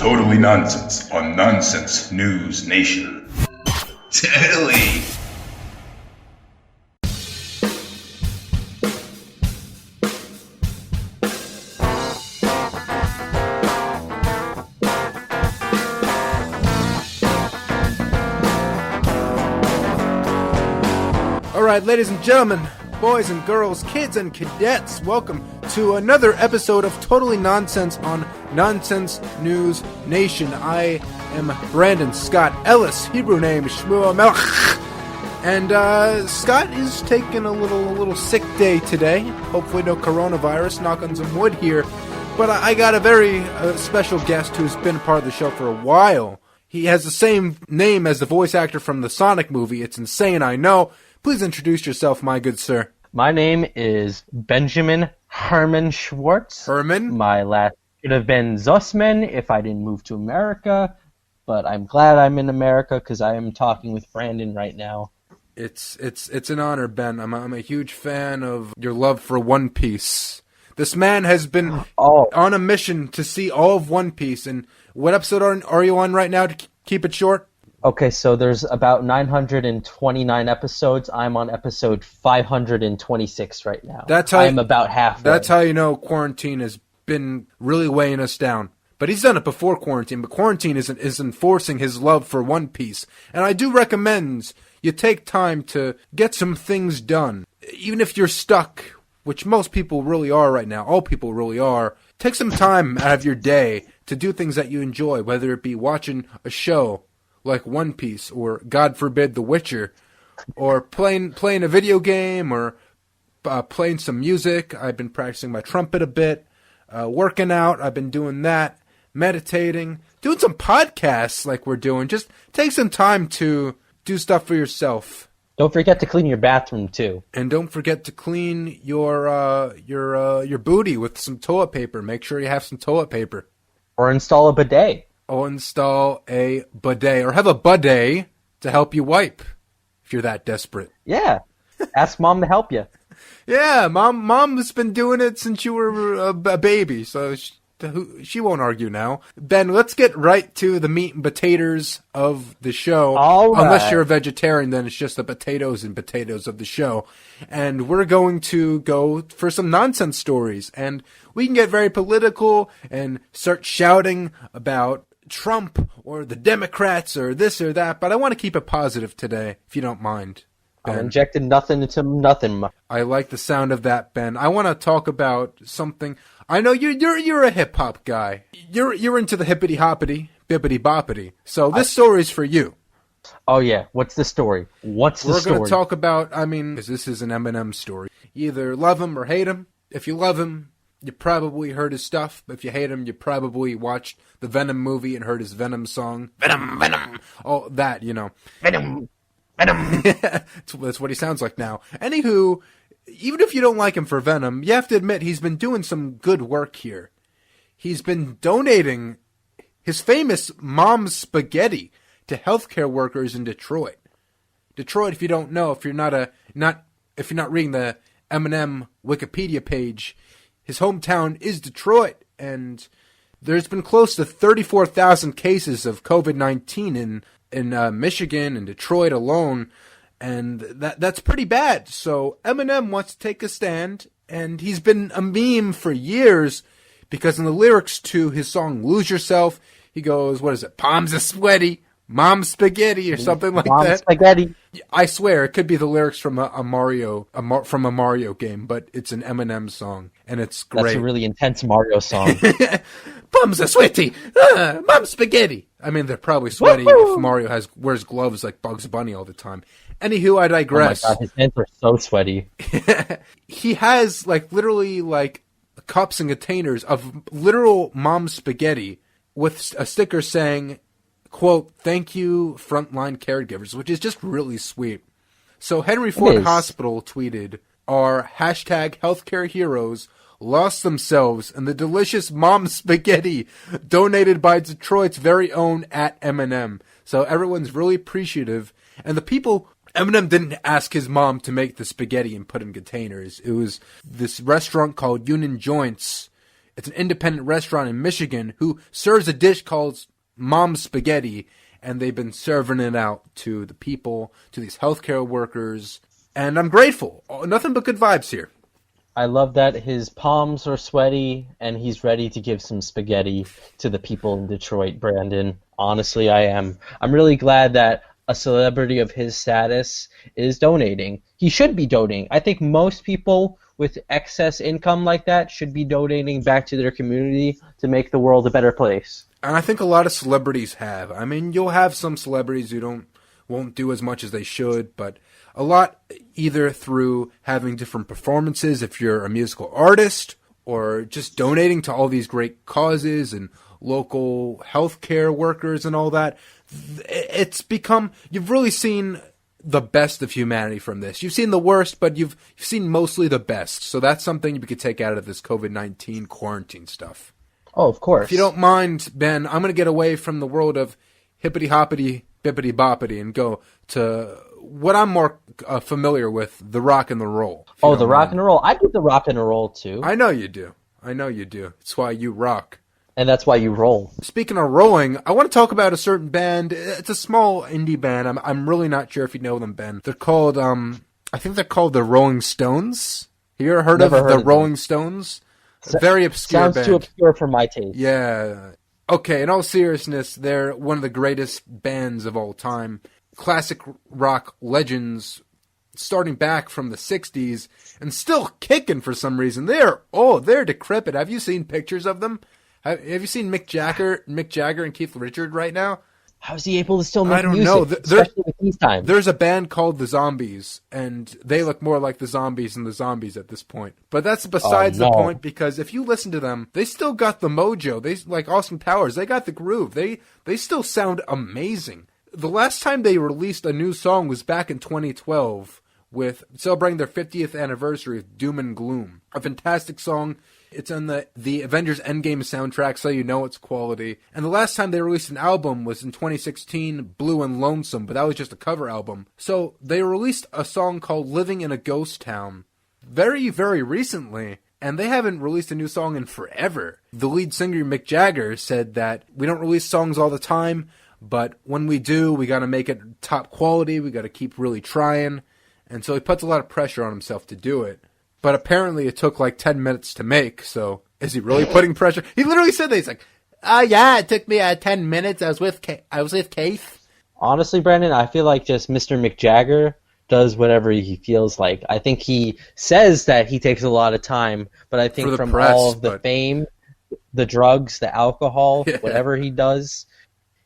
Totally Nonsense on Nonsense News Nation. Totally. All right, ladies and gentlemen, boys and girls, kids and cadets, welcome to another episode of Totally Nonsense on Nonsense News Nation. I am Brandon Scott Ellis, Hebrew name Shmuel Melech, and Scott is taking a little sick day today. Hopefully no coronavirus, knock on some wood here. But I got a very special guest who's been a part of the show for a while. He has the same name as the voice actor from the Sonic movie. It's insane, I know. Please introduce yourself, my good sir. My name is Benjamin Herman Schwartz. Herman? My last should have been Zussman if I didn't move to America, but I'm glad I'm in America because I am talking with Brandon right now. It's an honor, Ben. I'm a huge fan of your love for One Piece. This man has been on a mission to see all of One Piece. And what episode are you on right now to keep it short? Okay, so there's about 929 episodes. I'm on episode 526 right now. I'm about halfway. That's how you know quarantine has been really weighing us down. But he's done it before quarantine, but quarantine is enforcing his love for One Piece. And I do recommend you take time to get some things done. Even if you're stuck, which most people really are right now, all people really are, take some time out of your day to do things that you enjoy, whether it be watching a show like One Piece, or God forbid, The Witcher, or playing a video game, or playing some music. I've been practicing my trumpet a bit, working out. I've been doing that, meditating, doing some podcasts like we're doing. Just take some time to do stuff for yourself. Don't forget to clean your bathroom too, and don't forget to clean your booty with some toilet paper. Make sure you have some toilet paper, or install a bidet. Or install a bidet, or have a bidet to help you wipe, if you're that desperate. Yeah, ask Mom to help you. Yeah, Mom has been doing it since you were a baby, so she won't argue now. Ben, let's get right to the meat and potatoes of the show. All right. Unless you're a vegetarian, then it's just the potatoes and potatoes of the show. And we're going to go for some nonsense stories. And we can get very political and start shouting about Trump or the Democrats or this or that, but I want to keep it positive today, if you don't mind, Ben. I injected nothing into nothing. I like the sound of that, Ben. I want to talk about something. I know you're a hip hop guy. You're into the hippity hoppity, bippity boppity. So this story's for you. Oh yeah, what's the story? We're going to talk about. Because this is an Eminem story. You either love him or hate him. If you love him, you probably heard his stuff. If you hate him, you probably watched the Venom movie and heard his Venom song. Venom, Venom. Oh, that, you know. Venom, Venom. That's what he sounds like now. Anywho, even if you don't like him for Venom, you have to admit he's been doing some good work here. He's been donating his famous Mom's Spaghetti to healthcare workers in Detroit. Detroit, if you don't know, if you're not reading the Eminem Wikipedia page, his hometown is Detroit, and there's been close to 34,000 cases of COVID-19 in Michigan and Detroit alone, and that's pretty bad. So Eminem wants to take a stand, and he's been a meme for years because in the lyrics to his song "Lose Yourself," he goes, "What is it? Palms are sweaty, Mom's spaghetti," or something like Mom's that. Spaghetti. I swear, it could be the lyrics from a Mario game, but it's an Eminem song, and it's great. That's a really intense Mario song. Palms are sweaty, Mom's spaghetti. I mean, they're probably sweaty if Mario wears gloves like Bugs Bunny all the time. Anywho, I digress. Oh my God, his hands are so sweaty. He has literally cups and containers of literal Mom's spaghetti with a sticker saying, quote, "Thank you, frontline caregivers," which is just really sweet. So Henry Ford Hospital tweeted, "Our hashtag healthcare heroes lost themselves in the delicious Mom's spaghetti donated by Detroit's very own @Eminem." So everyone's really appreciative. And the people, Eminem didn't ask his mom to make the spaghetti and put in containers. It was this restaurant called Union Joints It's an independent restaurant in Michigan who serves a dish called Mom's Spaghetti, and they've been serving it out to the people, to these healthcare workers, and I'm grateful. Nothing but good vibes here. I love that his palms are sweaty and he's ready to give some spaghetti to the people in Detroit, Brandon. Honestly, I am. I'm really glad that a celebrity of his status is donating. He should be donating. I think most people with excess income like that should be donating back to their community to make the world a better place. And I think a lot of celebrities have. I mean, you'll have some celebrities who won't do as much as they should, but a lot either through having different performances if you're a musical artist, or just donating to all these great causes and local healthcare workers and all that. It's become, you've really seen the best of humanity from this. You've seen the worst, but you've seen mostly the best. So that's something you could take out of this COVID-19 quarantine stuff. Oh, of course. If you don't mind, Ben, I'm going to get away from the world of hippity-hoppity, bippity-boppity and go to what I'm more familiar with, the rock and the roll. Oh, the rock and roll. I do the rock and roll, too. I know you do. It's why you rock. And that's why you roll. Speaking of rolling, I want to talk about a certain band. It's a small indie band. I'm really not sure if you know them, Ben. They're called, I think they're called the Rolling Stones. Have you ever heard of the Rolling Stones? Very obscure Sounds band. too obscure for my taste. Yeah. Okay, in all seriousness, they're one of the greatest bands of all time. Classic rock legends starting back from the 60s and still kicking for some reason. They're decrepit. Have you seen pictures of them? Have you seen Mick Jagger and Keith Richards right now? How is he able to still make music? I don't know. Especially with these times. There's a band called The Zombies, and they look more like the Zombies than the Zombies at this point. But that's besides the point, because if you listen to them, they still got the mojo. They, like Austin Powers, they got the groove. They still sound amazing. The last time they released a new song was back in 2012 with celebrating their 50th anniversary of Doom and Gloom. A fantastic song. It's on the Avengers Endgame soundtrack, so you know it's quality. And the last time they released an album was in 2016, Blue and Lonesome, but that was just a cover album. So they released a song called Living in a Ghost Town very, very recently, and they haven't released a new song in forever. The lead singer, Mick Jagger, said that we don't release songs all the time, but when we do, we got to make it top quality, we got to keep really trying. And so he puts a lot of pressure on himself to do it. But apparently it took like 10 minutes to make, so is he really putting pressure? He literally said that. He's like, yeah, it took me 10 minutes. I was with Keith. Honestly, Brandon, I feel like just Mr. Mick Jagger does whatever he feels like. I think he says that he takes a lot of time, but I think from all of the fame, the drugs, the alcohol, whatever he does,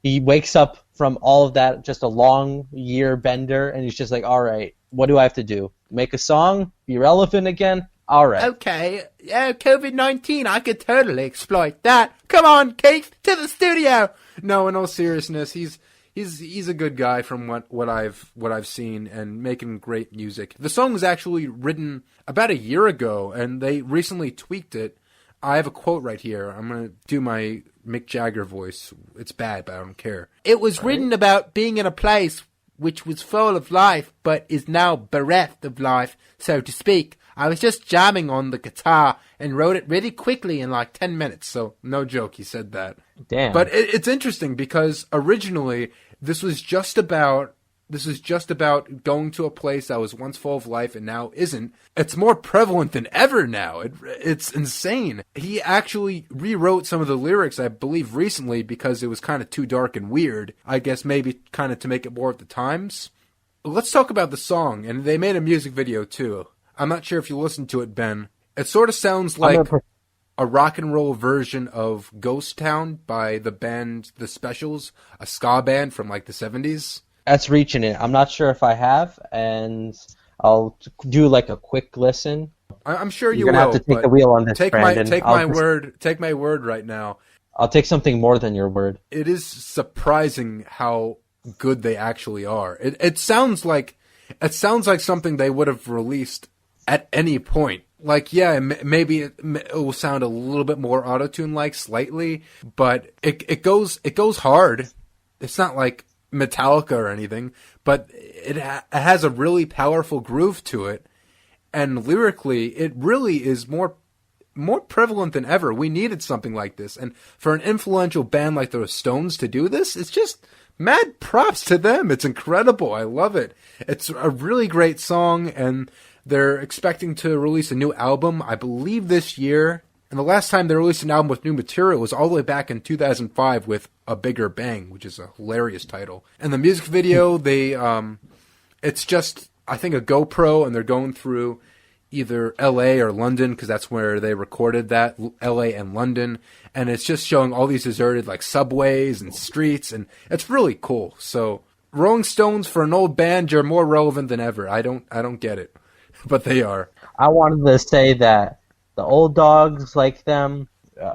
he wakes up from all of that, just a long year bender, and he's just like, all right, what do I have to do? Make a song? Be relevant again? All right. Okay. Yeah, COVID-19, I could totally exploit that. Come on, Keith, to the studio. No, in all seriousness, he's a good guy from what I've seen, and making great music. The song was actually written about a year ago, and they recently tweaked it. I have a quote right here. I'm going to do my Mick Jagger voice. It's bad, but I don't care. It was written about being in a place which was full of life, but is now bereft of life, so to speak. I was just jamming on the guitar and wrote it really quickly in like 10 minutes, so no joke, he said that. Damn. But it's interesting because originally this was just about going to a place that was once full of life and now isn't. It's more prevalent than ever now. It's insane. He actually rewrote some of the lyrics, I believe, recently because it was kind of too dark and weird. I guess maybe kind of to make it more at the times. Let's talk about the song, and they made a music video too. I'm not sure if you listened to it, Ben. It sort of sounds like a rock and roll version of Ghost Town by the band The Specials, a ska band from like the 70s. That's reaching it. I'm not sure if I have, and I'll do like a quick listen. I'm sure you You're will. You're going to have to take the wheel on this, Brandon. Take my word right now. I'll take something more than your word. It is surprising how good they actually are. It sounds like something they would have released at any point. Like, yeah, maybe it will sound a little bit more auto-tune like slightly, but it goes hard. It's not like Metallica or anything, but it has a really powerful groove to it, and lyrically it really is more more prevalent than ever. We needed something like this. And for an influential band like the Stones to do this, it's just mad props to them. It's incredible. I love it. It's a really great song, and they're expecting to release a new album, I believe, this year. And the last time they released an album with new material was all the way back in 2005 with A Bigger Bang, which is a hilarious title. And the music video, it's just, I think, a GoPro, and they're going through either LA or London, because that's where they recorded that, LA and London. And it's just showing all these deserted, like, subways and streets, and it's really cool. So, Rolling Stones, for an old band, you're more relevant than ever. I don't get it, but they are. I wanted to say that the old dogs like them,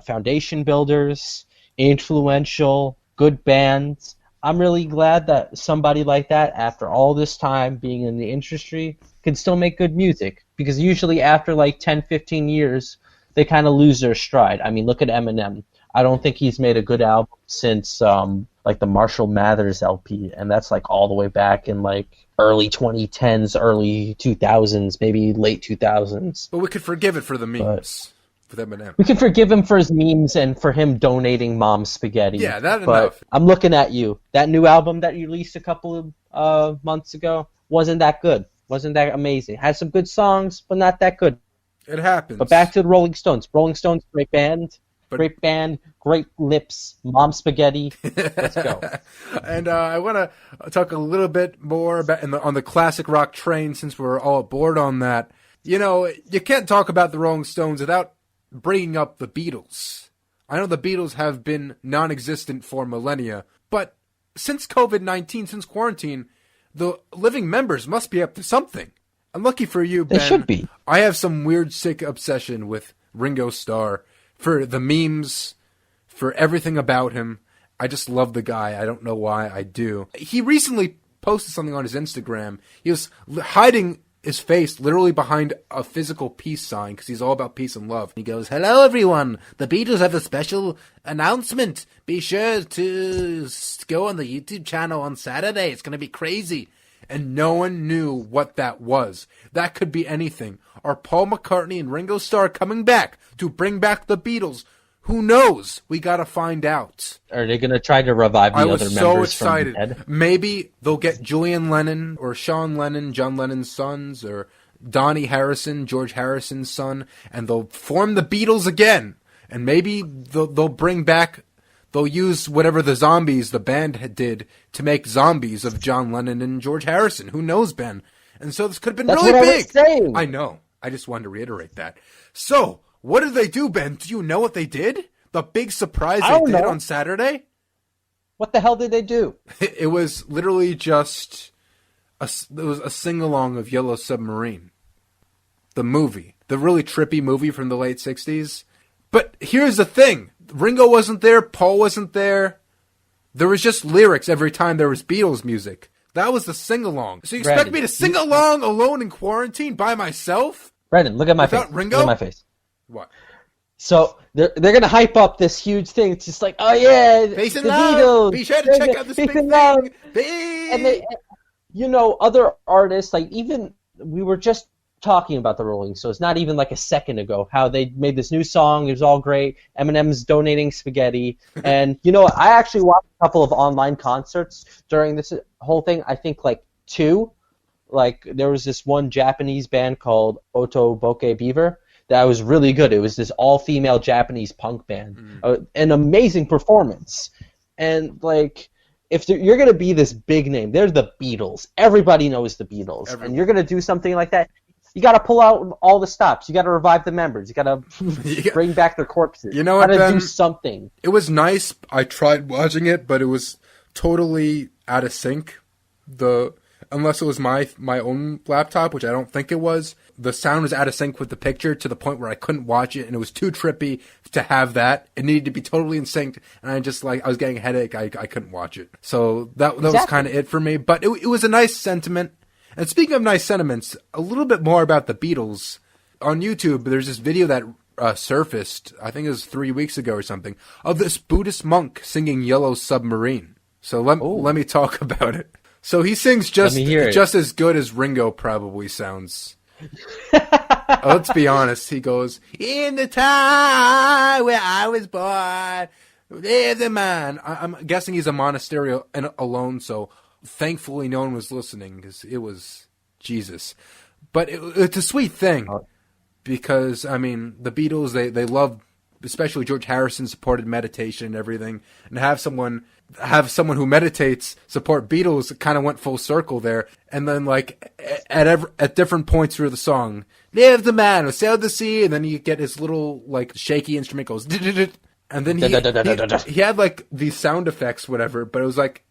foundation builders, influential, good bands. I'm really glad that somebody like that, after all this time being in the industry, can still make good music. Because usually after like 10, 15 years, they kind of lose their stride. I mean, look at Eminem. I don't think he's made a good album since like the Marshall Mathers LP, and that's like all the way back in like early 2010s, early 2000s, maybe late 2000s. But we could forgive it for the memes with Eminem. We can forgive him for his memes and for him donating mom spaghetti. Yeah, that but enough. I'm looking at you. That new album that you released a couple of months ago wasn't that good. Wasn't that amazing. Had some good songs, but not that good. It happens. But back to the Rolling Stones. Rolling Stones, great band. Great band, great lips, mom spaghetti. Let's go. And I want to talk a little bit more about on the classic rock train, since we're all aboard on that. You know, you can't talk about the Rolling Stones without bringing up the Beatles. I know the Beatles have been non-existent for millennia, but since COVID-19, since quarantine, the living members must be up to something. Unlucky for you, Ben. They should be. I have some weird, sick obsession with Ringo Starr. For the memes, for everything about him. I just love the guy. I don't know why, I do. He recently posted something on his Instagram. He was hiding his face literally behind a physical peace sign, because he's all about peace and love. He goes, "Hello everyone, the Beatles have a special announcement. Be sure to go on the YouTube channel on Saturday. It's going to be crazy." And no one knew what that was. That could be anything. Are Paul McCartney and Ringo Starr coming back to bring back the Beatles? Who knows? We gotta find out. Are they gonna try to revive the other members so excited. From the dead? Maybe they'll get Julian Lennon or Sean Lennon, John Lennon's sons, or Donnie Harrison, George Harrison's son, and they'll form the Beatles again. And maybe they'll bring back... They'll use whatever the Zombies, the band, did to make zombies of John Lennon and George Harrison. Who knows, Ben? And so this could have been That's really what big. I was saying. I know. I just wanted to reiterate that. So, what did they do, Ben? Do you know what they did? The big surprise they did on Saturday? What the hell did they do? It was literally just a sing-along of Yellow Submarine. The movie. The really trippy movie from the late 60s. But here's the thing. Ringo wasn't there. Paul wasn't there. There was just lyrics every time there was Beatles music. That was the sing-along. So you expect me to sing along alone in quarantine by myself? Brandon, look at my face. Ringo? Look at my face. What? So they're gonna hype up this huge thing. It's just like, oh yeah, Peace and the love. Beatles. Be sure to check out this big thing. And they, you know, other artists, like even we were just talking about the Rolling Stones, not even like a second ago, how they made this new song. It was all great. Eminem's donating spaghetti. And, you know, I actually watched a couple of online concerts during this whole thing. I think like two. Like there was this one Japanese band called Oto Boke Beaver that was really good. It was this all-female Japanese punk band. An amazing performance. And like, if you're going to be this big name, they're the Beatles. Everybody knows the Beatles. And you're going to do something like that. You got to pull out all the stops. You got to revive the members. You got to bring back their corpses. You know what, Ben? Got to do something. It was nice. I tried watching it, but it was totally out of sync. Unless it was my own laptop, which I don't think it was. The sound was out of sync with the picture to the point where I couldn't watch it, and it was too trippy to have that. It needed to be totally in sync, and I was getting a headache. I couldn't watch it. So that was kind of it for me. But it was a nice sentiment. And speaking of nice sentiments, a little bit more about the Beatles. On YouTube, there's this video that surfaced, I think it was 3 weeks ago or something, of this Buddhist monk singing Yellow Submarine. So let me talk about it. So he sings just as good as Ringo probably sounds. Let's be honest. He goes, in the time where I was born, there's a man. I'm guessing he's a monastery and alone, so thankfully no one was listening because it was Jesus. But it's a sweet thing because, I mean, the Beatles, they love, especially George Harrison, supported meditation and everything. And have someone who meditates support Beatles kind of went full circle there. And then, like, at different points through the song, there's the man who sailed the sea, and then you get his little, like, shaky instrument goes, and then he had, like, these sound effects, whatever, but it was, like,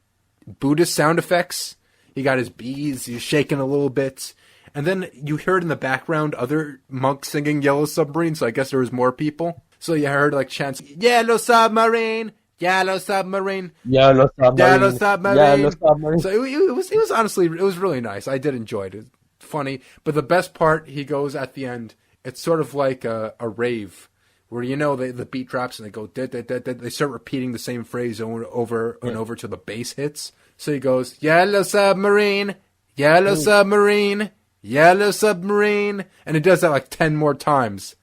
Buddhist sound effects. He got his bees, he's shaking a little bit. And then you heard in the background other monks singing Yellow Submarine, so I guess there was more people. So you heard, like, chants, Yellow Submarine, Yellow Submarine, Yellow Submarine, Yellow Submarine. Yellow Submarine. So it was honestly, it was really nice. I did enjoy it. It was funny. But the best part, he goes at the end, it's sort of like a rave, where, you know, the beat drops and they go, they start repeating the same phrase over and over till the bass hits. So he goes, Yellow Submarine, Yellow Submarine, Yellow Submarine. And it does that like 10 more times.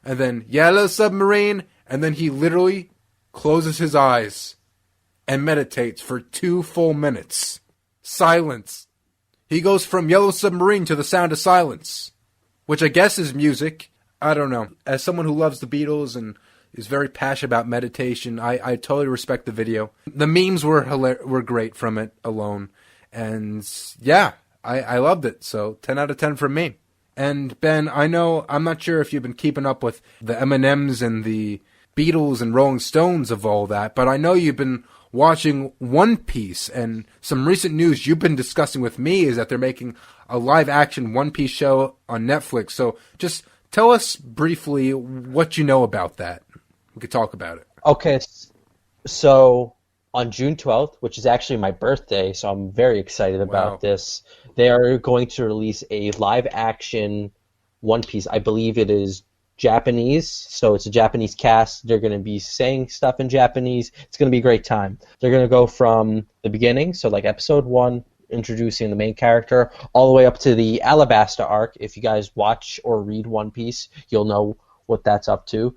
And then Yellow Submarine, and then he literally closes his eyes and meditates for 2 full minutes. Silence. He goes from Yellow Submarine to the sound of silence, which I guess is music. I don't know. As someone who loves the Beatles and is very passionate about meditation, I totally respect the video. The memes were great from it alone. And yeah, I loved it. So 10 out of 10 from me. And Ben, I'm not sure if you've been keeping up with the M&Ms and the Beatles and Rolling Stones of all that, but I know you've been watching One Piece, and some recent news you've been discussing with me is that they're making a live-action One Piece show on Netflix. So just tell us briefly what you know about that. We could talk about it. Okay, so on June 12th, which is actually my birthday, so I'm very excited about this, they are going to release a live-action One Piece. I believe it is Japanese, so it's a Japanese cast. They're going to be saying stuff in Japanese. It's going to be a great time. They're going to go from the beginning, so like episode 1, introducing the main character, all the way up to the Alabasta arc. If you guys watch or read One Piece, you'll know what that's up to.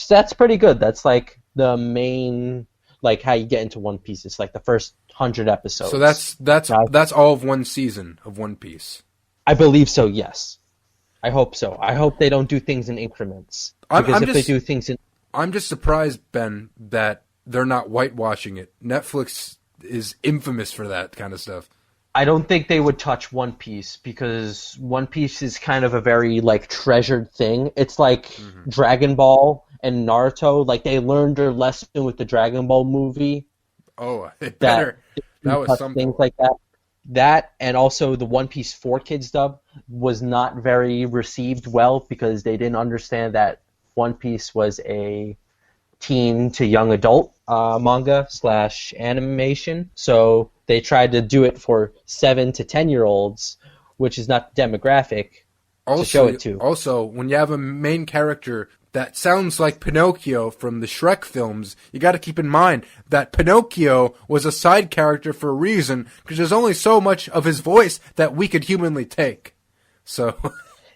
That's pretty good. That's like the main, like how you get into One Piece. It's like the first 100 episodes. So that's all of one season of One Piece. I believe so, yes. I hope so. I hope they don't do things in increments. Because if they do things in... I'm just surprised, Ben, that they're not whitewashing it. Netflix is infamous for that kind of stuff. I don't think they would touch One Piece because One Piece is kind of a very, like, treasured thing. It's like Dragon Ball and Naruto. Like, they learned their lesson with the Dragon Ball movie. Oh, it better. That was something. Things like that. That and also the One Piece 4Kids dub was not very received well because they didn't understand that One Piece was a teen to young adult manga / animation. So they tried to do it for 7 to 10-year-olds, which is not the demographic to show it to. Also, when you have a main character that sounds like Pinocchio from the Shrek films, you got to keep in mind that Pinocchio was a side character for a reason, because there's only so much of his voice that we could humanly take. So,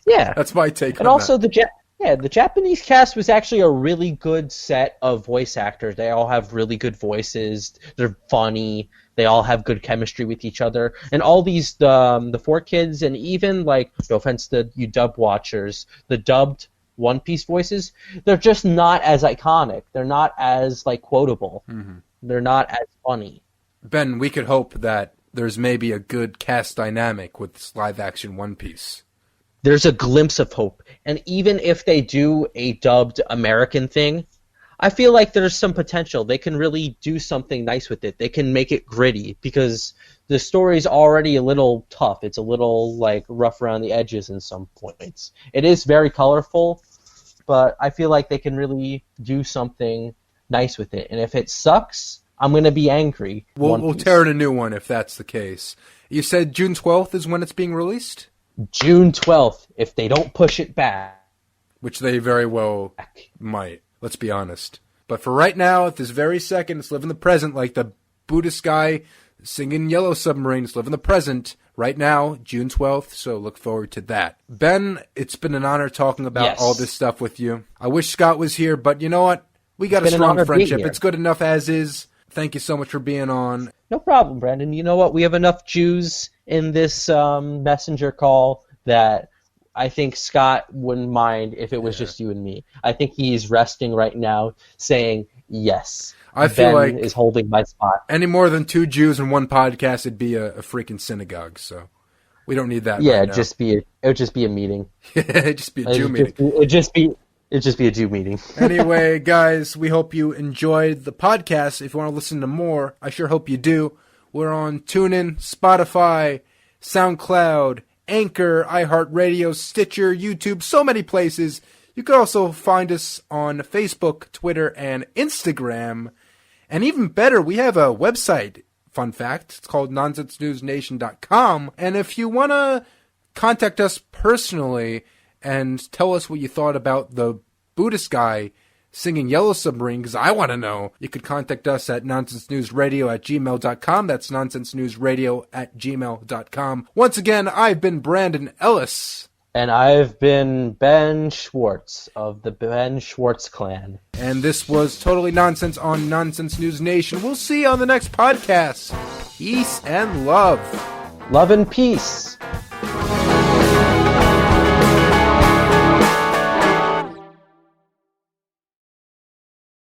yeah, that's my take on that. And also the Japanese cast was actually a really good set of voice actors. They all have really good voices. They're funny. They all have good chemistry with each other. And all these, the 4Kids, and even, like, no offense to you dub watchers, the dubbed One Piece voices, they're just not as iconic. They're not as, like, quotable. They're not as funny. Ben, we could hope that there's maybe a good cast dynamic with this live-action One Piece. There's a glimpse of hope. And even if they do a dubbed American thing, I feel like there's some potential. They can really do something nice with it. They can make it gritty because the story's already a little tough. It's a little, like, rough around the edges in some points. It is very colorful, but I feel like they can really do something nice with it. And if it sucks, I'm going to be angry. We'll tear in a new one if that's the case. You said June 12th is when it's being released? June 12th, if they don't push it back. Which they very well might, let's be honest. But for right now, at this very second, let's live in the present like the Buddhist guy singing Yellow Submarine. Let's live in the present right now, June 12th, so look forward to that. Ben, it's been an honor talking about all this stuff with you. I wish Scott was here, but you know what? We got a strong friendship. It's good enough as is. Thank you so much for being on. No problem, Brandon. You know what? We have enough Jews in this messenger call that I think Scott wouldn't mind if it was just you and me. I think he's resting right now saying, yes, I feel Ben like is holding my spot. Any more than 2 Jews in one podcast, it'd be a freaking synagogue, so we don't need that. Yeah, right it would just be a meeting. It'd just be a Jew meeting. It'd just be a Jew meeting. Anyway, guys, we hope you enjoyed the podcast. If you want to listen to more, I sure hope you do. We're on TuneIn, Spotify, SoundCloud, Anchor, iHeartRadio, Stitcher, YouTube, so many places. You can also find us on Facebook, Twitter, and Instagram. And even better, we have a website, fun fact. It's called nonsensenewsnation.com. And if you want to contact us personally and tell us what you thought about the Buddhist guy singing Yellow Submarine, because I want to know, you could contact us at nonsensenewsradio@gmail.com. That's nonsensenewsradio@gmail.com. Once again, I've been Brandon Ellis. And I've been Ben Schwartz of the Ben Schwartz clan. And this was Totally Nonsense on Nonsense News Nation. We'll see you on the next podcast. Peace and love. Love and peace.